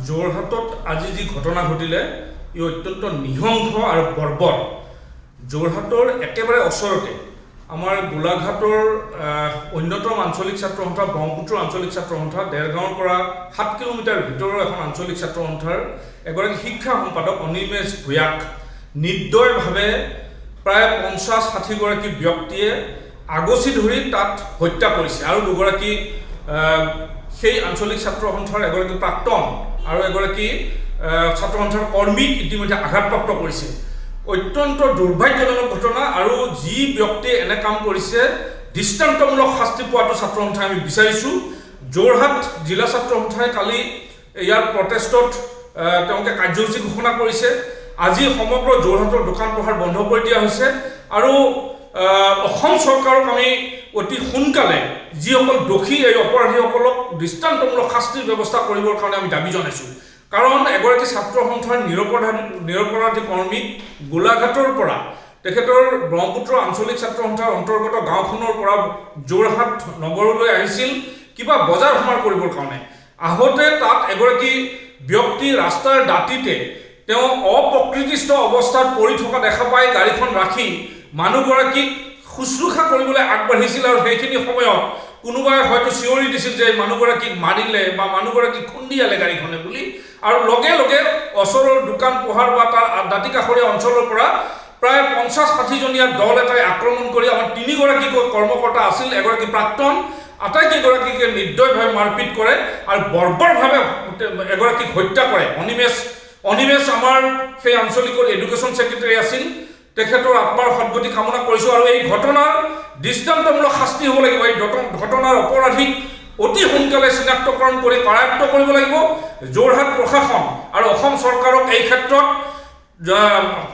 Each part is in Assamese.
যোৰহাটত আজি যি ঘটনা ঘটিলে ই অত্যন্ত নিহংস আৰু বৰ্বৰ। যোৰহাটৰ একেবাৰে ওচৰতে আমাৰ গোলাঘাটৰ অন্যতম আঞ্চলিক ছাত্ৰ সন্থা ব্ৰহ্মপুত্ৰ আঞ্চলিক ছাত্ৰ সন্থা দেৰগাঁৱৰ পৰা 7 কিলোমিটাৰ ভিতৰৰ এখন আঞ্চলিক ছাত্ৰ সন্থাৰ এগৰাকী শিক্ষা সম্পাদক অনিমেষ ভূঞাক নিৰ্দয়ভাৱে প্ৰায় 50-60 গৰাকী ব্যক্তিয়ে আগচি ধৰি তাত হত্যা কৰিছে আৰু দুগৰাকী সেই আঞ্চলিক ছাত্ৰ সন্থাৰ এগৰাকী প্ৰাক্তন আৰু এগৰাকী ছাত্ৰ সন্থাৰ কৰ্মীক ইতিমধ্যে আঘাতপ্ৰাপ্ত কৰিছে। অত্যন্ত দুৰ্ভাগ্যজনক ঘটনা আৰু যি ব্যক্তিয়ে এনে কাম কৰিছে দৃষ্টান্তমূলক শাস্তি পোৱাটো ছাত্ৰ সন্থাই আমি বিচাৰিছোঁ। যোৰহাট জিলা ছাত্ৰ সন্থাই কালি ইয়াৰ প্ৰটেষ্টত তেওঁলোকে কাৰ্যসূচী ঘোষণা কৰিছে। আজি সমগ্ৰ যোৰহাটৰ দোকান পোহাৰ বন্ধ কৰি দিয়া হৈছে আৰু অসম চৰকাৰক আমি অতি সোনকালে যিসকল দোষী এই অপৰাধীসকলক দৃষ্টান্তমূলক শাস্তিৰ ব্যৱস্থা কৰিবৰ কাৰণে আমি দাবী জনাইছোঁ। কাৰণ এগৰাকী ছাত্ৰ সন্থাৰ নিৰপৰাধী কৰ্মীক গোলাঘাটৰ পৰা তেখেতৰ ব্ৰহ্মপুত্ৰ আঞ্চলিক ছাত্ৰ সন্থাৰ অন্তৰ্গত গাঁওখনৰ পৰা যোৰহাট নগৰলৈ আহিছিল কিবা বজাৰ সমাৰ কৰিবৰ কাৰণে। আহোঁতে তাত এগৰাকী ব্যক্তি ৰাস্তাৰ দাঁতিতে তেওঁ অপ্ৰকৃতিস্থ অৱস্থাত পৰি থকা দেখা পাই গাড়ীখন ৰাখি মানুহগৰাকীক শুশ্ৰূষা কৰিবলৈ আগবাঢ়িছিল আৰু সেইখিনি সময়ত কোনোবাই হয়তো চিঞৰি দিছিল যে মানুহগৰাকীক মাৰিলে বা মানুহগৰাকীক খুন্দিয়ালে গাড়ীখনে বুলি আৰু লগে লগে ওচৰৰ দোকান পোহাৰ বা তাৰ দাঁতি কাষৰীয়া অঞ্চলৰ পৰা প্ৰায় 50-60 জনীয়া দল এটাই আক্ৰমণ কৰি আমাৰ 3 গৰাকী কৰ্মকৰ্তা আছিল, এগৰাকী প্ৰাক্তন, আটাইকেইগৰাকীকে নিৰ্দয়ভাৱে মাৰপিট কৰে আৰু বৰ্বৰভাৱে এগৰাকীক হত্যা কৰে। অনিমেষ আমাৰ সেই আঞ্চলিকৰ এডুকেশ্যন ছেক্ৰেটাৰী আছিল। তেখেতৰ আত্মাৰ সদ্গতি কামনা কৰিছোঁ আৰু এই ঘটনাৰ দৃষ্টান্তমূলক শাস্তি হ'ব লাগিব। এই ঘটনাৰ অপৰাধীক অতি সোনকালে চিনাক্তকৰণ কৰি কাৰায়ত্ব কৰিব লাগিব। যোৰহাট প্ৰশাসন আৰু অসম চৰকাৰক এই ক্ষেত্ৰত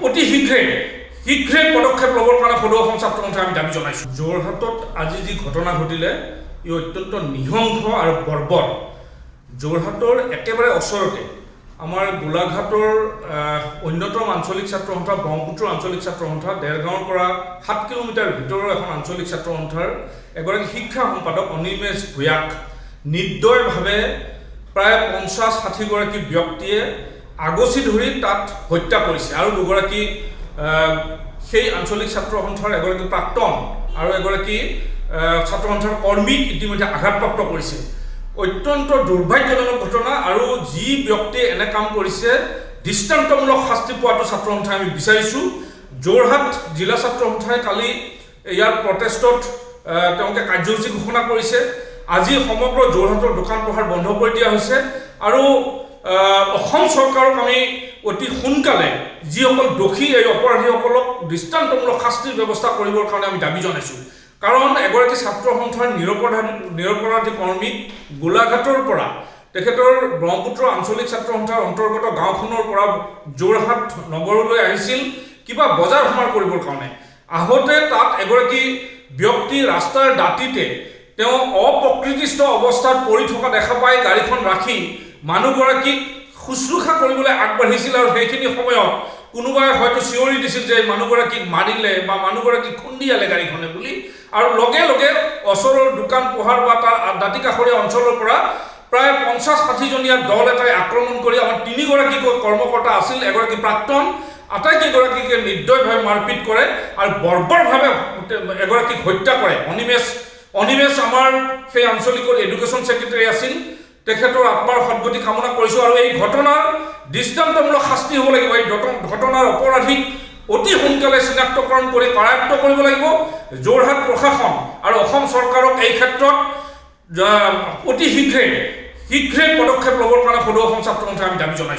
অতি শীঘ্ৰে পদক্ষেপ ল'বৰ কাৰণে সদৌ অসম ছাত্ৰ সন্থাই আমি দাবী জনাইছোঁ। যোৰহাটত আজি যি ঘটনা ঘটিলে ই অত্যন্ত নিহংস আৰু বৰ্বৰ। যোৰহাটৰ একেবাৰে ওচৰতে আমাৰ গোলাঘাটৰ অন্যতম আঞ্চলিক ছাত্ৰ সন্থা ব্ৰহ্মপুত্ৰ আঞ্চলিক ছাত্ৰ সন্থা দেৰগাঁৱৰ পৰা 7 কিলোমিটাৰ ভিতৰৰ এখন আঞ্চলিক ছাত্ৰ সন্থাৰ এগৰাকী শিক্ষা সম্পাদক অনিমেষ ভূঞাক নিৰ্দয়ভাৱে প্ৰায় 50-60 গৰাকী ব্যক্তিয়ে আগচি ধৰি তাত হত্যা কৰিছে আৰু দুগৰাকী সেই আঞ্চলিক ছাত্ৰ সন্থাৰ এগৰাকী প্ৰাক্তন আৰু এগৰাকী ছাত্ৰ সন্থাৰ কৰ্মীক ইতিমধ্যে আঘাতপ্ৰাপ্ত কৰিছে। অত্যন্ত দুৰ্ভাগ্যজনক ঘটনা আৰু যি ব্যক্তিয়ে এনে কাম কৰিছে দৃষ্টান্তমূলক শাস্তি পোৱাটো ছাত্ৰ সন্থাই আমি বিচাৰিছোঁ। যোৰহাট জিলা ছাত্ৰ সন্থাই কালি ইয়াৰ প্ৰটেষ্টত তেওঁলোকে কাৰ্যসূচী ঘোষণা কৰিছে। আজি সমগ্ৰ যোৰহাটৰ দোকান পোহাৰ বন্ধ কৰি দিয়া হৈছে আৰু অসম চৰকাৰক আমি অতি সোনকালে যিসকল দোষী এই অপৰাধীসকলক দৃষ্টান্তমূলক শাস্তিৰ ব্যৱস্থা কৰিবৰ কাৰণে আমি দাবী জনাইছোঁ। কাৰণ এগৰাকী ছাত্ৰ সন্থাৰ নিৰপৰাধী কৰ্মীক গোলাঘাটৰ পৰা তেখেতৰ ব্ৰহ্মপুত্ৰ আঞ্চলিক ছাত্ৰ সন্থাৰ অন্তৰ্গত গাঁওখনৰ পৰা যোৰহাট নগৰলৈ আহিছিল কিবা বজাৰ সমাৰ কৰিবৰ কাৰণে। আহোঁতে তাত এগৰাকী ব্যক্তি ৰাস্তাৰ দাঁতিতে তেওঁ অপ্ৰকৃতিস্থ অৱস্থাত পৰি থকা দেখা পাই গাড়ীখন ৰাখি মানুহগৰাকীক শুশ্ৰূষা কৰিবলৈ আগবাঢ়িছিল আৰু সেইখিনি সময়ত কোনোবাই হয়তো চিঞৰি দিছিল যে মানুহগৰাকীক মাৰিলে বা মানুহগৰাকীক খুন্দিয়ালে গাড়ীখনে বুলি আৰু লগে লগে ওচৰৰ দোকান পোহাৰ বা তাৰ দাঁতি কাষৰীয়া অঞ্চলৰ পৰা প্ৰায় 50-60 জনীয়া দল এটাই আক্ৰমণ কৰি আমাৰ 3 গৰাকী কৰ্মকৰ্তা আছিল, এগৰাকী প্ৰাক্তন, আটাইকেইগৰাকীকে নিৰ্দয়ভাৱে মাৰপিট কৰে আৰু বৰ্বৰভাৱে এগৰাকীক হত্যা কৰে। অনিমেষ আমাৰ সেই আঞ্চলিকৰ এডুকেশ্যন ছেক্ৰেটাৰী আছিল। তেখেতৰ আত্মাৰ সদ্গতি কামনা কৰিছোঁ আৰু এই ঘটনাৰ দৃষ্টান্তমূলক শাস্তি হ'ব লাগিব। এই ঘটনাৰ অপৰাধীক অতি সোনকালে চিনাক্তকৰণ কৰি কাৰায়ত্ব কৰিব লাগিব। যোৰহাট প্ৰশাসন আৰু অসম চৰকাৰক এই ক্ষেত্ৰত অতি শীঘ্ৰে পদক্ষেপ ল'বৰ কাৰণে সদৌ অসম ছাত্ৰ সন্থাই আমি দাবী জনাইছোঁ।